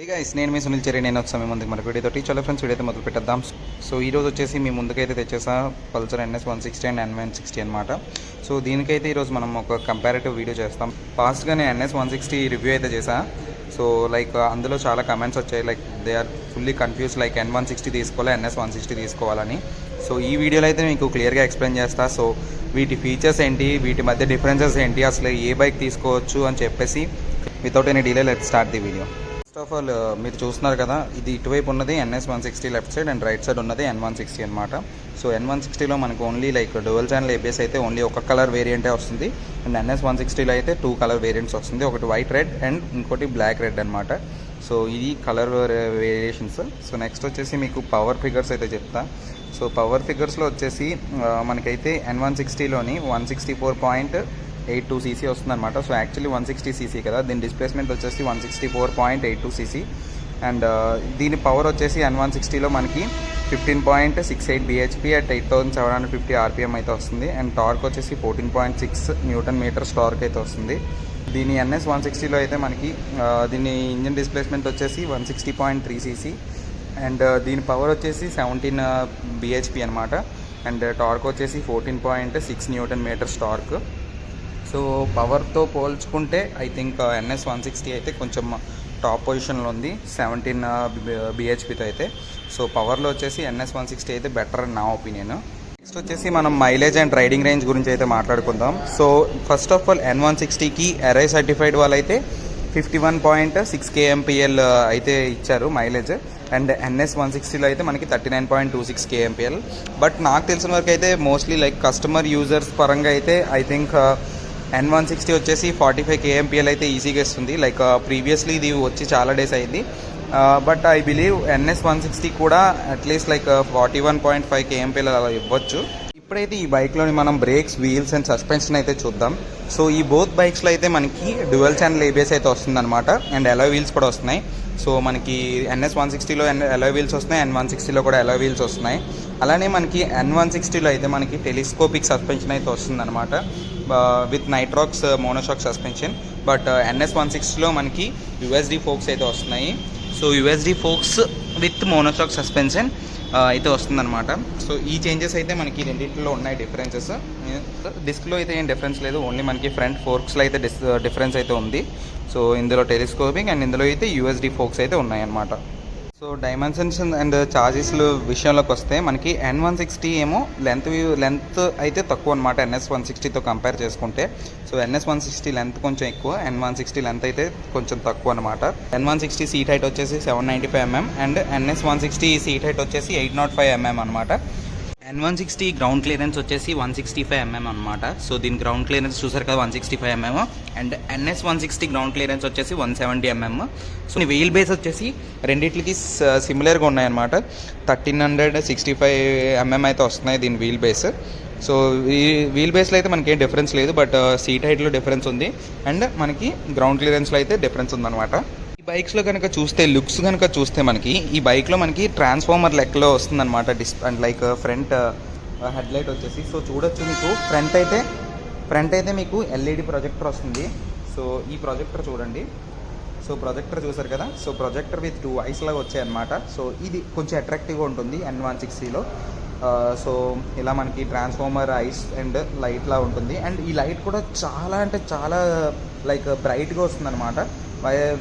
Hey guys, నేను మీ సునీల్ చెరి. నేను వచ్చాను మీ ముందుకు మరి వీడియోతో. చాలా ఫ్రెండ్స్, వీడియో అయితే మొదలు పెట్టేద్దాం. సో ఈరోజు వచ్చేసి మీ ముందుకైతే తెచ్చేసా పల్సర్ NS160 అండ్ N160 అనమాట. సో దీనికైతే ఈరోజు మనం ఒక కంపారిటివ్ వీడియో చేస్తాం. ఫాస్ట్గా నేను NS160 రివ్యూ అయితే చేసా. సో లైక్ అందులో చాలా కమెంట్స్ వచ్చాయి, like they are fully confuse, like N160 తీసుకోవాలి NS160 తీసుకోవాలని. సో ఈ వీడియోలో అయితే మీకు క్లియర్గా ఎక్స్ప్లెయిన్ చేస్తా. సో వీటి ఫీచర్స్ ఏంటి, వీటి మధ్య డిఫరెన్సెస్ ఏంటి, అసలు ఏ బైక్ తీసుకోవచ్చు అని చెప్పేసి without any delay let's start the video. First of all మీరు చూస్తున్నారు కదా, ఇది ఇటువైపు ఉన్నది NS160 left side and right side ఉన్నది N160 అనమాట. సో N160లో మనకు only like dual channel ABS అయితే ఓన్లీ ఒక కలర్ వేరియంటే వస్తుంది. అండ్ NS160లో అయితే 2 కలర్ వేరియంట్స్ వస్తుంది, ఒకటి వైట్ రెడ్ అండ్ ఇంకోటి బ్లాక్ రెడ్ అనమాట. సో ఇది కలర్ వేరియేషన్స్. సో నెక్స్ట్ వచ్చేసి మీకు పవర్ ఫిగర్స్ అయితే చెప్తా. సో పవర్ ఫిగర్స్లో వచ్చేసి మనకైతే N160లోని 164.82cc వస్తుంది అనమాట. సో యాక్చువల్లీ 160cc కదా, దీని డిస్ప్లేస్మెంట్ వచ్చేసి 164.82cc. అండ్ దీని పవర్ వచ్చేసి N160లో మనకి 15.68 bhp అట్ 8750 rpm అయితే వస్తుంది. అండ్ టార్క్ వచ్చేసి 14.6 Nm టార్క్ అయితే వస్తుంది. దీని NS160లో అయితే మనకి దీని ఇంజిన్ డిస్ప్లేస్మెంట్ వచ్చేసి 160.3cc. అండ్ దీని పవర్ వచ్చేసి 17 bhp అనమాట. అండ్ టార్క్ వచ్చేసి 14.6 Nm టార్క్. సో పవర్తో పోల్చుకుంటే ఐ థింక్ NS160 అయితే కొంచెం టాప్ పొజిషన్లో ఉంది 17 bhpతో అయితే. సో పవర్లో వచ్చేసి NS160 అయితే బెటర్ అని నా ఒపీనియన్. నెక్స్ట్ వచ్చేసి మనం మైలేజ్ అండ్ రైడింగ్ రేంజ్ గురించి అయితే మాట్లాడుకుందాం. సో ఫస్ట్ ఆఫ్ ఆల్ N160కి ఎర్ఐ సర్టిఫైడ్ వాళ్ళైతే 51.6 kmpl అయితే ఇచ్చారు మైలేజ్. అండ్ NS160లో అయితే మనకి 39.26 kmpl. బట్ నాకు తెలిసిన వరకు అయితే మోస్ట్లీ లైక్ కస్టమర్ యూజర్స్ పరంగా అయితే ఐ థింక్ N160 వచ్చేసి 45 kmpl అయితే ఈజీగా ఇస్తుంది. లైక్ ప్రీవియస్లీ ఇది వచ్చి చాలా డేస్ అయింది. బట్ ఐ బిలీవ్ NS160 కూడా అట్లీస్ట్ లైక్ 41.5 kmpl అలా ఇవ్వచ్చు. ఇప్పుడైతే ఈ బైక్లోని మనం బ్రేక్స్, వీల్స్ అండ్ సస్పెన్షన్ అయితే చూద్దాం. సో ఈ బోత్ బైక్స్లో అయితే మనకి డ్యువల్ ఛానల్ ABS అయితే వస్తుందన్నమాట. అండ్ అలాయ్ వీల్స్ కూడా వస్తున్నాయి. సో మనకి NS160లో అలాయ్ వీల్స్ వస్తున్నాయి, N160లో కూడా అలాయ్ వీల్స్ వస్తున్నాయి. అలానే మనకి N160లో అయితే మనకి టెలిస్కోపిక్ సస్పెన్షన్ అయితే వస్తుందన్నమాట with Nitrox monoshock suspension. But NS160లో మనకి USD ఫోక్స్ అయితే వస్తున్నాయి. So USD forks with monoshock suspension అయితే వస్తుందన్నమాట. సో ఈ చేంజెస్ అయితే మనకి రెండింటిలో ఉన్నాయి డిఫరెన్సెస్. డిస్క్లో అయితే ఏం డిఫరెన్స్ లేదు, ఓన్లీ మనకి ఫ్రంట్ ఫోర్క్స్లో అయితే డిఫరెన్స్ అయితే ఉంది. సో ఇందులో టెలిస్కోపింగ్ అండ్ ఇందులో అయితే USD ఫోక్స్ అయితే ఉన్నాయన్నమాట. సో డైమెన్షన్స్ అండ్ చార్జెస్ల విషయంలోకి వస్తే మనకి N160 ఏమో లెంత్ అయితే తక్కువ అనమాట NS160తో కంపేర్ చేసుకుంటే. సో NS160 లెంత్ కొంచెం ఎక్కువ, N160 లెంత్ అయితే కొంచెం తక్కువ అనమాట. N160 సీట్ హైట్ వచ్చేసి 795 mm and NS160 seat height వచ్చేసి 805 mm అనమాట. N160 గ్రౌండ్ క్లియరెన్స్ వచ్చేసి 165 mm అనమాట. సో దీని గ్రౌండ్ క్లియరెన్స్ చూసారు కదా 165 mm. And NS160 ground clearance వచ్చేసి 170 mm. సో వీల్ బేస్ వచ్చేసి రెండింటికి సిమిలర్గా ఉన్నాయన్నమాట. 1365 mm అయితే వస్తున్నాయి దీని వీల్ బేస్. సో ఈ వీల్ బేస్లో అయితే మనకి ఏం డిఫరెన్స్ లేదు, బట్ సీట్ హైట్లో డిఫరెన్స్ ఉంది అండ్ మనకి గ్రౌండ్ క్లియరెన్స్లో అయితే డిఫరెన్స్ ఉందన్నమాట. ఈ బైక్స్లో కనుక చూస్తే, లుక్స్ కనుక చూస్తే మనకి ఈ బైక్లో మనకి ట్రాన్స్ఫార్మర్ లెక్కలో వస్తుందన్నమాట. And like front head light వచ్చేసి సో చూడొచ్చు మీకు ఫ్రంట్ అయితే మీకు LED ప్రొజెక్టర్ వస్తుంది. సో ఈ ప్రొజెక్టర్ చూడండి. సో ప్రొజెక్టర్ చూసారు కదా, సో ప్రొజెక్టర్ విత్ 2 ఐస్ లాగా వచ్చాయన్నమాట. సో ఇది కొంచెం అట్రాక్టివ్గా ఉంటుంది N160లో. సో ఇలా మనకి ట్రాన్స్ఫార్మర్ ఐస్ అండ్ లైట్లా ఉంటుంది. అండ్ ఈ లైట్ కూడా చాలా అంటే చాలా లైక్ బ్రైట్గా వస్తుందన్నమాట.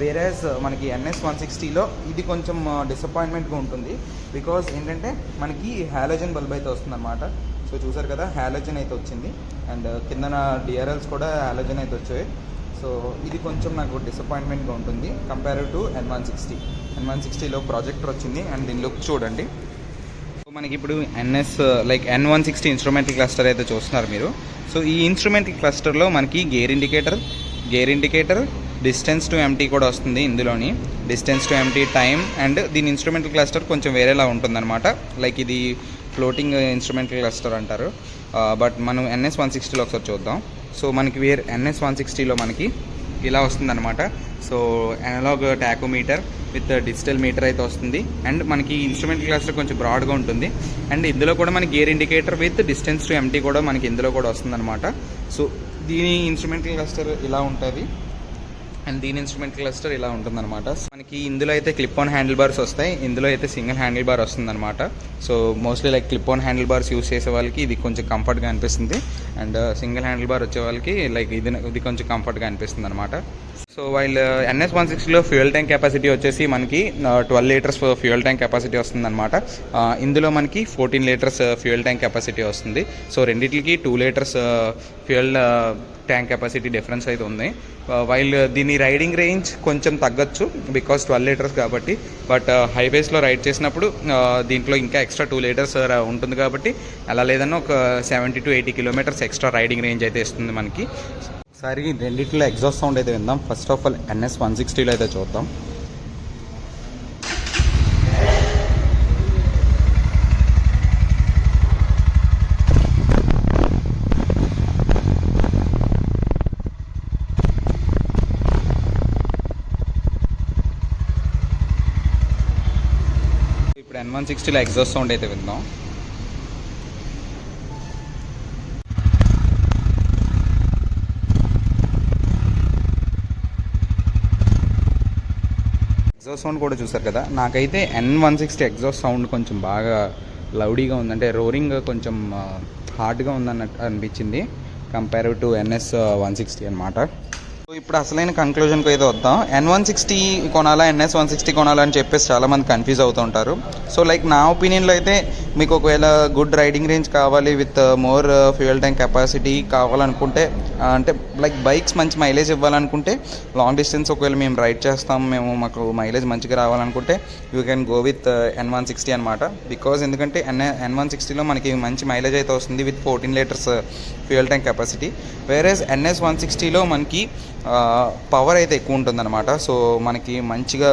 వేరేస్ మనకి NS160లో ఇది కొంచెం డిసప్పాయింట్మెంట్గా ఉంటుంది. బికాజ్ ఏంటంటే మనకి హాలోజన్ బల్బ్ అయితే వస్తుందన్నమాట. సో చూసారు కదా, హాలోజన్ అయితే వచ్చింది అండ్ కిందన DRLs కూడా హాలోజన్ అయితే వచ్చాయి. సో ఇది కొంచెం నాకు డిసప్పాయింట్మెంట్గా ఉంటుంది కంపేర్ టు N160లో ప్రాజెక్టర్ వచ్చింది. అండ్ దీని లుక్ చూడండి. సో మనకి ఇప్పుడు N160 ఇన్స్ట్రుమెంటల్ క్లస్టర్ అయితే చూస్తున్నారు మీరు. సో ఈ ఇన్స్ట్రుమెంటల్ క్లస్టర్లో మనకి gear indicator distance to empty కూడా వస్తుంది. ఇందులోని distance to empty, time and దీని ఇన్స్ట్రుమెంటల్ క్లస్టర్ కొంచెం వేరేలా ఉంటుందన్నమాట. లైక్ ఇది ఫ్లోటింగ్ ఇన్స్ట్రుమెంటల్ క్లస్టర్ అంటారు. బట్ మనం NS160లో ఒకసారి చూద్దాం. సో మనకి NS160లో మనకి ఇలా వస్తుందన్నమాట. So analogue tachometer with digital meter అయితే వస్తుంది. అండ్ మనకి ఇన్స్ట్రుమెంటల్ క్లస్టర్ కొంచెం బ్రాడ్గా ఉంటుంది. అండ్ ఇందులో కూడా మనకి gear indicator with distance to empty కూడా మనకి ఇందులో కూడా వస్తుందన్నమాట. సో దీని ఇన్స్ట్రుమెంటల్ క్లస్టర్ ఇలా ఉంటుంది. అండ్ దీని ఇన్స్ట్రుమెంట్ క్లస్టర్ ఇలా ఉంటుందన్నమాట. మనకి ఇందులో అయితే క్లిప్ ఆన్ హ్యాండిల్ బార్స్ వస్తాయి, ఇందులో అయితే సింగిల్ హ్యాండిల్ బార్ వస్తుందన్నమాట. So mostly like clip on handle bars use చేసే వాళ్ళకి ఇది కొంచెం కంఫర్ట్గా అనిపిస్తుంది, అండ్ సింగిల్ హ్యాండిల్ బార్ వచ్చే వాళ్ళకి లైక్ ఇది కొంచెం కంఫర్ట్గా అనిపిస్తుంది అనమాట. సో వైల్ NS160లో ఫ్యూయల్ ట్యాంక్ కెపాసిటీ వచ్చేసి మనకి 12 లీటర్స్ ఫ్యూయల్ ట్యాంక్ కెపాసిటీ వస్తుందన్నమాట. ఇందులో మనకి 14 లీటర్స్ ఫ్యూయల్ ట్యాంక్ కెపాసిటీ వస్తుంది. సో రెండింటికి 2 litres fuel tank capacity difference అయితే ఉంది. వైల్ దీని రైడింగ్ రేంజ్ కొంచెం తగ్గచ్చు బికాస్ 12 లీటర్స్ కాబట్టి, బట్ హైవేస్లో రైడ్ చేసినప్పుడు దీంట్లో ఇంకా ఎక్స్ట్రా 2 లీటర్స్ ఉంటుంది కాబట్టి అలా లేదన్నా ఒక 70 to 80 kilometres extra riding range అయితే ఇస్తుంది మనకి. సరే రెండింటిలో ఎగ్జాస్ట్ సౌండ్ అయితే విందాం. ఫస్ట్ ఆఫ్ ఆల్ NS160లో అయితే చూద్దాం. ఇప్పుడు N160లో ఎగ్జాస్ట్ సౌండ్ అయితే విందాం. ఎగ్జాస్ట్ సౌండ్ కూడా చూసారు కదా, నాకైతే N160 ఎగ్జాస్ట్ సౌండ్ కొంచెం బాగా లౌడీగా ఉంది, అంటే రోరింగ్ కొంచెం హార్డ్గా ఉందన్నట్టు అనిపించింది కంపేర్ టు NS160 అనమాట. సో ఇప్పుడు అసలైన కంక్లూజన్కి అయితే వద్దాం. N160 కొనాలా NS160 కొనాలా అని చెప్పేసి చాలామంది కన్ఫ్యూజ్ అవుతూ ఉంటారు. సో లైక్ నా ఒపీనియన్లో అయితే మీకు ఒకవేళ గుడ్ రైడింగ్ రేంజ్ కావాలి with more fuel tank capacity కావాలనుకుంటే, అంటే లైక్ బైక్స్ మంచి మైలేజ్ ఇవ్వాలనుకుంటే, లాంగ్ డిస్టెన్స్ ఒకవేళ మేము రైడ్ చేస్తాం, మాకు మైలేజ్ మంచిగా రావాలనుకుంటే you can go with N160 అనమాట. బికాజ్ ఎందుకంటే N160లో మనకి మంచి మైలేజ్ అయితే వస్తుంది with 14 litres fuel tank capacity. Whereas NS160లో మనకి పవర్ అయితే ఎక్కువ ఉంటుందన్నమాట. సో మనకి మంచిగా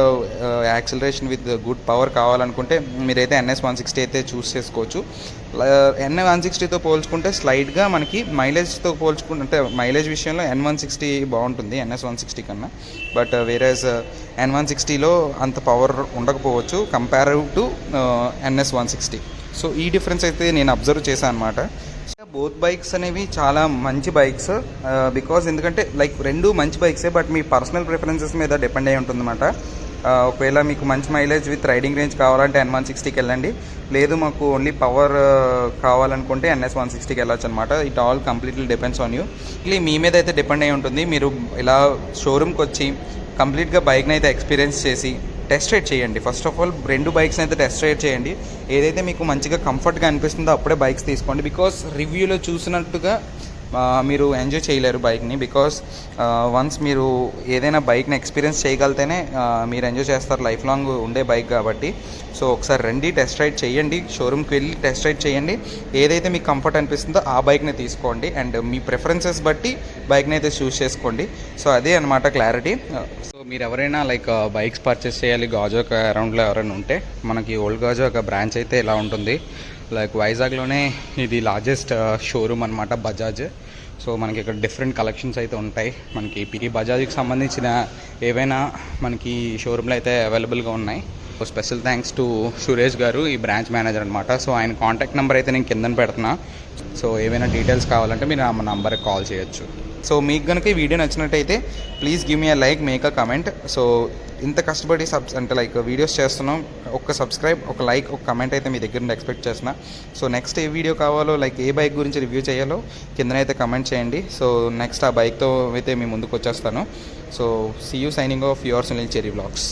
యాక్సిలరేషన్ విత్ గుడ్ పవర్ కావాలనుకుంటే మీరైతే NS160 అయితే చూస్ చేసుకోవచ్చు. N160తో పోల్చుకుంటే స్లైడ్గా మనకి మైలేజ్తో పోల్చుకుంటే, అంటే మైలేజ్ విషయంలో N160 బాగుంటుంది NS160 కన్నా, బట్ వేరేస్ N160లో అంత పవర్ ఉండకపోవచ్చు కంపేరివ్ టు NS160. సో ఈ డిఫరెన్స్ అయితే నేను అబ్జర్వ్ చేశాను అనమాట. బోత్ బైక్స్ అనేవి చాలా మంచి బైక్స్, బికాజ్ ఎందుకంటే లైక్ రెండు మంచి బైక్సే, బట్ మీ పర్సనల్ ప్రిఫరెన్సెస్ మీద డిపెండ్ అయి ఉంటుందన్నమాట. ఒకవేళ మీకు మంచి మైలేజ్ విత్ రైడింగ్ రేంజ్ కావాలంటే N160కి వెళ్ళండి, లేదు మాకు ఓన్లీ పవర్ కావాలనుకుంటే NS160కి వెళ్ళొచ్చు అనమాట. It all completely depends on you. మీ మీద అయితే డిపెండ్ అయి ఉంటుంది. మీరు ఇలా షోరూమ్కి వచ్చి కంప్లీట్గా బైక్ని అయితే ఎక్స్పీరియన్స్ చేసి టెస్ట్ రైడ్ చేయండి. ఫస్ట్ ఆఫ్ ఆల్ రెండు బైక్స్ని అయితే టెస్ట్ రైడ్ చేయండి. ఏదైతే మీకు మంచిగా కంఫర్ట్గా అనిపిస్తుందో అప్పుడే బైక్స్ తీసుకోండి. బికాస్ రివ్యూలో చూసినట్టుగా మీరు ఎంజాయ్ చేయలేరు బైక్ని. బికాస్ వన్స్ మీరు ఏదైనా బైక్ని ఎక్స్పీరియన్స్ చేయగలితేనే మీరు ఎంజాయ్ చేస్తారు, లైఫ్ లాంగ్ ఉండే బైక్ కాబట్టి. సో ఒకసారి రండి, టెస్ట్ రైడ్ చేయండి, షోరూమ్కి వెళ్ళి టెస్ట్ రైడ్ చేయండి. ఏదైతే మీకు కంఫర్ట్ అనిపిస్తుందో ఆ బైక్ని తీసుకోండి, అండ్ మీ ప్రిఫరెన్సెస్ బట్టి బైక్ని అయితే చూస్ చేసుకోండి. సో అదే అనమాట క్లారిటీ. సో మీరు ఎవరైనా లైక్ బైక్స్ పర్చేస్ చేయాలి గాజువాక అరౌండ్లో ఎవరైనా ఉంటే, మనకి ఓల్డ్ గాజువాక బ్రాంచ్ అయితే ఇలా ఉంటుంది. లైక్ వైజాగ్లోనే ఇది లార్జెస్ట్ షోరూమ్ అనమాట బజాజ్. సో మనకి ఇక్కడ డిఫరెంట్ కలెక్షన్స్ అయితే ఉంటాయి. మనకి ఈ బజాజ్కి సంబంధించిన ఏవైనా మనకి షోరూంలో అయితే అవైలబుల్గా ఉన్నాయి. స్పెషల్ థ్యాంక్స్ టు సురేష్ గారు, ఈ బ్రాంచ్ మేనేజర్ అనమాట. సో ఆయన కాంటాక్ట్ నెంబర్ అయితే నేను కింద పెడుతున్నా. సో ఏవైనా డీటెయిల్స్ కావాలంటే మీరు మా నంబర్కి కాల్ చేయొచ్చు. సో మీకు కనుక ఈ వీడియో నచ్చినట్టయితే please give me a like, make a comment. So ఇంత కష్టపడి అంటే లైక్ వీడియోస్ చేస్తున్నాం, ఒక సబ్స్క్రైబ్, ఒక లైక్, ఒక కమెంట్ అయితే మీ దగ్గర నుండి ఎక్స్పెక్ట్ చేస్తున్నా. సో నెక్స్ట్ ఏ వీడియో కావాలో, లైక్ ఏ బైక్ గురించి రివ్యూ చేయాలో కిందనైతే కమెంట్ చేయండి. సో నెక్స్ట్ ఆ బైక్తో అయితే మీ ముందుకు వచ్చేస్తాను. So see you, signing off your Sunil Cherry vlogs.